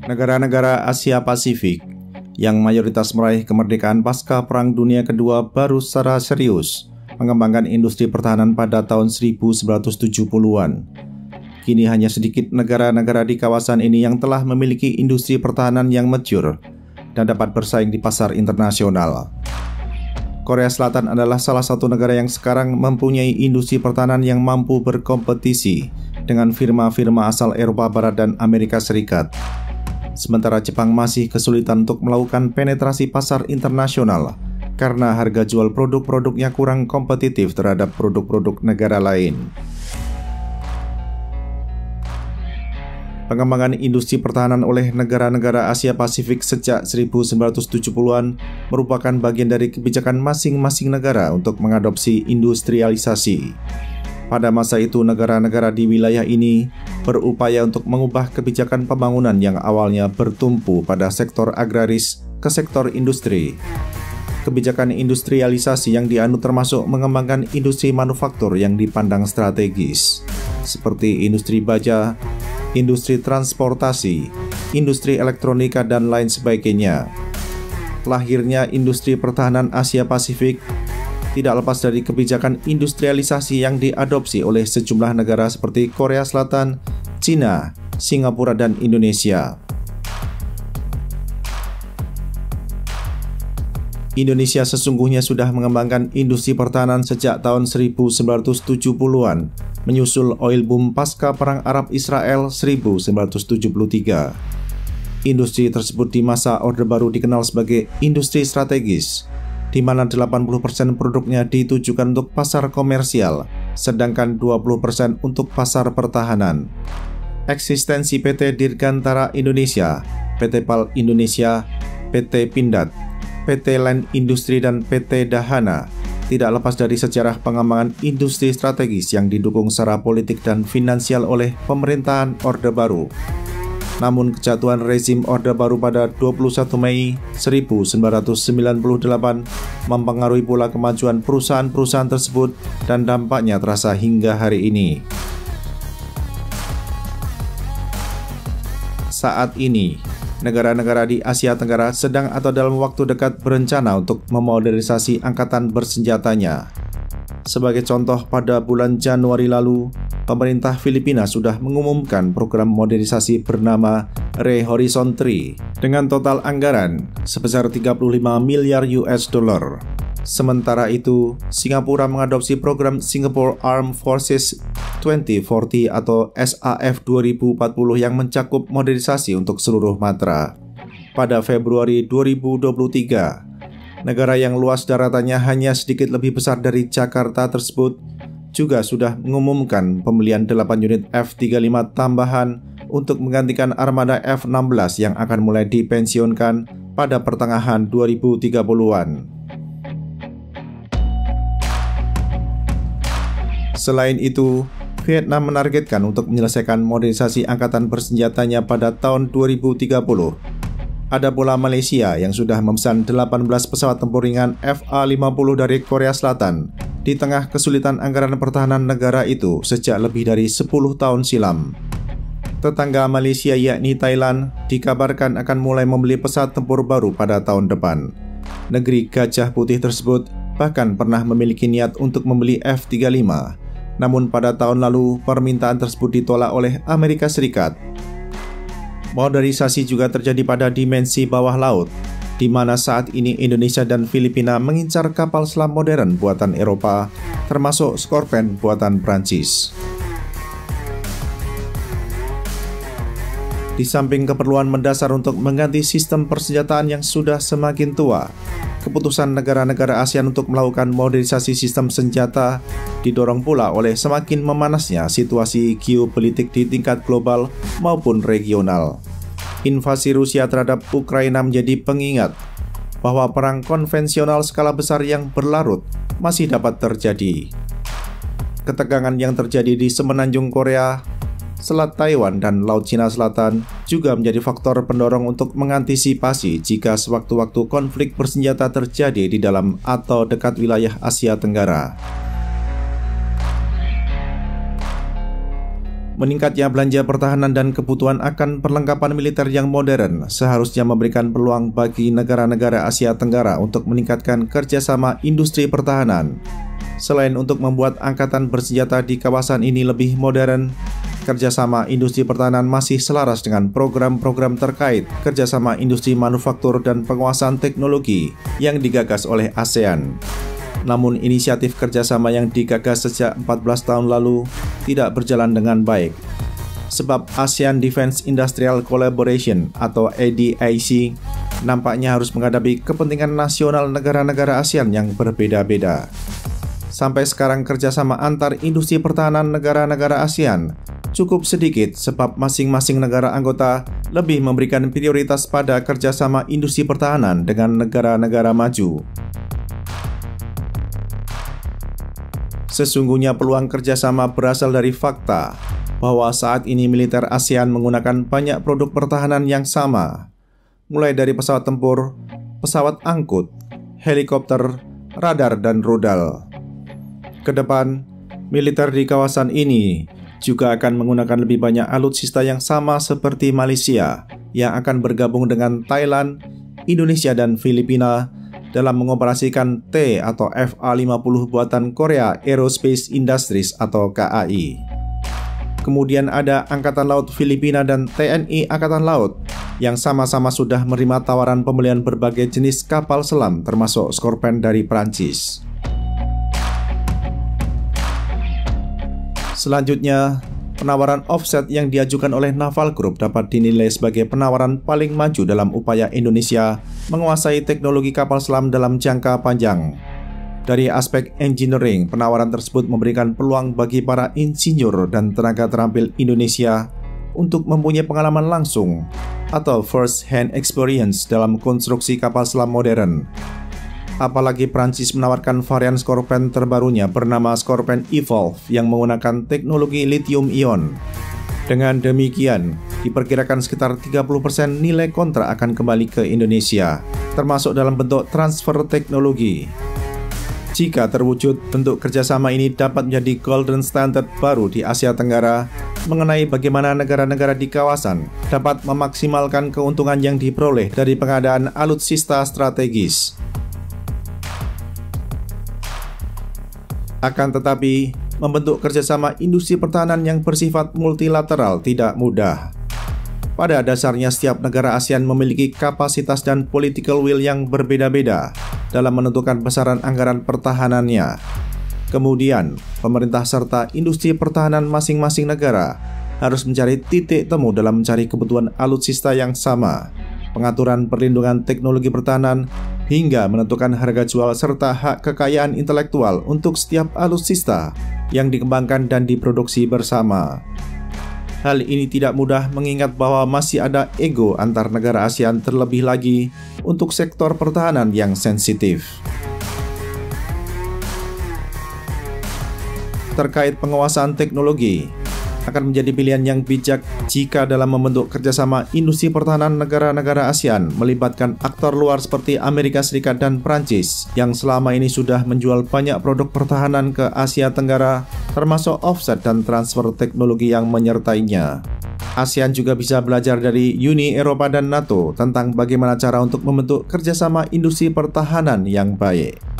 Negara-negara Asia Pasifik yang mayoritas meraih kemerdekaan pasca Perang Dunia Kedua baru secara serius mengembangkan industri pertahanan pada tahun 1970-an. Kini hanya sedikit negara-negara di kawasan ini yang telah memiliki industri pertahanan yang mature dan dapat bersaing di pasar internasional. Korea Selatan adalah salah satu negara yang sekarang mempunyai industri pertahanan yang mampu berkompetisi dengan firma-firma asal Eropa Barat dan Amerika Serikat. Sementara Jepang masih kesulitan untuk melakukan penetrasi pasar internasional karena harga jual produk-produknya kurang kompetitif terhadap produk-produk negara lain. Pengembangan industri pertahanan oleh negara-negara Asia Pasifik sejak 1970-an merupakan bagian dari kebijakan masing-masing negara untuk mengadopsi industrialisasi. Pada masa itu, negara-negara di wilayah ini berupaya untuk mengubah kebijakan pembangunan yang awalnya bertumpu pada sektor agraris ke sektor industri. Kebijakan industrialisasi yang dianut termasuk mengembangkan industri manufaktur yang dipandang strategis, seperti industri baja, industri transportasi, industri elektronika, dan lain sebagainya. Lahirnya industri pertahanan Asia Pasifik tidak lepas dari kebijakan industrialisasi yang diadopsi oleh sejumlah negara seperti Korea Selatan, Cina, Singapura, dan Indonesia. Indonesia sesungguhnya sudah mengembangkan industri pertahanan sejak tahun 1970-an, menyusul oil boom pasca Perang Arab-Israel 1973. Industri tersebut di masa Orde Baru dikenal sebagai industri strategis, di mana 80% produknya ditujukan untuk pasar komersial, sedangkan 20% untuk pasar pertahanan. Eksistensi PT Dirgantara Indonesia, PT PAL Indonesia, PT Pindad, PT Land Industri, dan PT Dahana tidak lepas dari sejarah pengembangan industri strategis yang didukung secara politik dan finansial oleh pemerintahan Orde Baru. Namun kejatuhan rezim Orde Baru pada 21 Mei 1998 mempengaruhi pula kemajuan perusahaan-perusahaan tersebut dan dampaknya terasa hingga hari ini. Saat ini, negara-negara di Asia Tenggara sedang atau dalam waktu dekat berencana untuk memodernisasi angkatan bersenjatanya. Sebagai contoh, pada bulan Januari lalu, pemerintah Filipina sudah mengumumkan program modernisasi bernama Re-Horizon 3 dengan total anggaran sebesar 35 miliar US dollar. Sementara itu, Singapura mengadopsi program Singapore Armed Forces 2040 atau SAF 2040 yang mencakup modernisasi untuk seluruh matra. Pada Februari 2023, negara yang luas daratannya hanya sedikit lebih besar dari Jakarta tersebut juga sudah mengumumkan pembelian 8 unit F-35 tambahan untuk menggantikan armada F-16 yang akan mulai dipensiunkan pada pertengahan 2030-an. Selain itu, Vietnam menargetkan untuk menyelesaikan modernisasi angkatan bersenjatanya pada tahun 2030. Ada pula Malaysia yang sudah memesan 18 pesawat tempur ringan FA-50 dari Korea Selatan di tengah kesulitan anggaran pertahanan negara itu sejak lebih dari 10 tahun silam. Tetangga Malaysia yakni Thailand dikabarkan akan mulai membeli pesawat tempur baru pada tahun depan. Negeri Gajah Putih tersebut bahkan pernah memiliki niat untuk membeli F-35. Namun pada tahun lalu permintaan tersebut ditolak oleh Amerika Serikat. Modernisasi juga terjadi pada dimensi bawah laut, di mana saat ini Indonesia dan Filipina mengincar kapal selam modern buatan Eropa, termasuk Scorpène buatan Prancis. Di samping keperluan mendasar untuk mengganti sistem persenjataan yang sudah semakin tua, keputusan negara-negara ASEAN untuk melakukan modernisasi sistem senjata didorong pula oleh semakin memanasnya situasi geopolitik di tingkat global maupun regional. Invasi Rusia terhadap Ukraina menjadi pengingat bahwa perang konvensional skala besar yang berlarut masih dapat terjadi. Ketegangan yang terjadi di semenanjung Korea, Selat Taiwan, dan Laut Cina Selatan juga menjadi faktor pendorong untuk mengantisipasi jika sewaktu-waktu konflik bersenjata terjadi di dalam atau dekat wilayah Asia Tenggara. Meningkatnya belanja pertahanan dan kebutuhan akan perlengkapan militer yang modern seharusnya memberikan peluang bagi negara-negara Asia Tenggara untuk meningkatkan kerjasama industri pertahanan. Selain untuk membuat angkatan bersenjata di kawasan ini lebih modern, kerjasama industri pertahanan masih selaras dengan program-program terkait kerjasama industri manufaktur dan penguasaan teknologi yang digagas oleh ASEAN. Namun inisiatif kerjasama yang digagas sejak 14 tahun lalu tidak berjalan dengan baik. Sebab ASEAN Defense Industrial Collaboration atau ADIC nampaknya harus menghadapi kepentingan nasional negara-negara ASEAN yang berbeda-beda. Sampai sekarang kerjasama antar industri pertahanan negara-negara ASEAN cukup sedikit sebab masing-masing negara anggota lebih memberikan prioritas pada kerjasama industri pertahanan dengan negara-negara maju. Sesungguhnya peluang kerjasama berasal dari fakta bahwa saat ini militer ASEAN menggunakan banyak produk pertahanan yang sama, mulai dari pesawat tempur, pesawat angkut, helikopter, radar, dan rudal. Kedepan, militer di kawasan ini juga akan menggunakan lebih banyak alutsista yang sama seperti Malaysia yang akan bergabung dengan Thailand, Indonesia, dan Filipina dalam mengoperasikan T atau FA-50 buatan Korea Aerospace Industries atau KAI. Kemudian ada Angkatan Laut Filipina dan TNI Angkatan Laut yang sama-sama sudah menerima tawaran pembelian berbagai jenis kapal selam termasuk Scorpène dari Prancis. Selanjutnya, penawaran offset yang diajukan oleh Naval Group dapat dinilai sebagai penawaran paling maju dalam upaya Indonesia menguasai teknologi kapal selam dalam jangka panjang. Dari aspek engineering, penawaran tersebut memberikan peluang bagi para insinyur dan tenaga terampil Indonesia untuk mempunyai pengalaman langsung atau first hand experience dalam konstruksi kapal selam modern. Apalagi Prancis menawarkan varian Scorpène terbarunya bernama Scorpène Evolve yang menggunakan teknologi lithium ion. Dengan demikian, diperkirakan sekitar 30% nilai kontrak akan kembali ke Indonesia, termasuk dalam bentuk transfer teknologi. Jika terwujud, bentuk kerjasama ini dapat menjadi golden standard baru di Asia Tenggara mengenai bagaimana negara-negara di kawasan dapat memaksimalkan keuntungan yang diperoleh dari pengadaan alutsista strategis. Akan tetapi, membentuk kerjasama industri pertahanan yang bersifat multilateral tidak mudah. Pada dasarnya, setiap negara ASEAN memiliki kapasitas dan political will yang berbeda-beda dalam menentukan besaran anggaran pertahanannya. Kemudian, pemerintah serta industri pertahanan masing-masing negara harus mencari titik temu dalam mencari kebutuhan alutsista yang sama, pengaturan perlindungan teknologi pertahanan, hingga menentukan harga jual serta hak kekayaan intelektual untuk setiap alutsista yang dikembangkan dan diproduksi bersama. Hal ini tidak mudah mengingat bahwa masih ada ego antar negara ASEAN terlebih lagi untuk sektor pertahanan yang sensitif. Terkait penguasaan teknologi, akan menjadi pilihan yang bijak jika dalam membentuk kerjasama industri pertahanan negara-negara ASEAN melibatkan aktor luar seperti Amerika Serikat dan Prancis yang selama ini sudah menjual banyak produk pertahanan ke Asia Tenggara, termasuk offset dan transfer teknologi yang menyertainya. ASEAN juga bisa belajar dari Uni Eropa dan NATO tentang bagaimana cara untuk membentuk kerjasama industri pertahanan yang baik.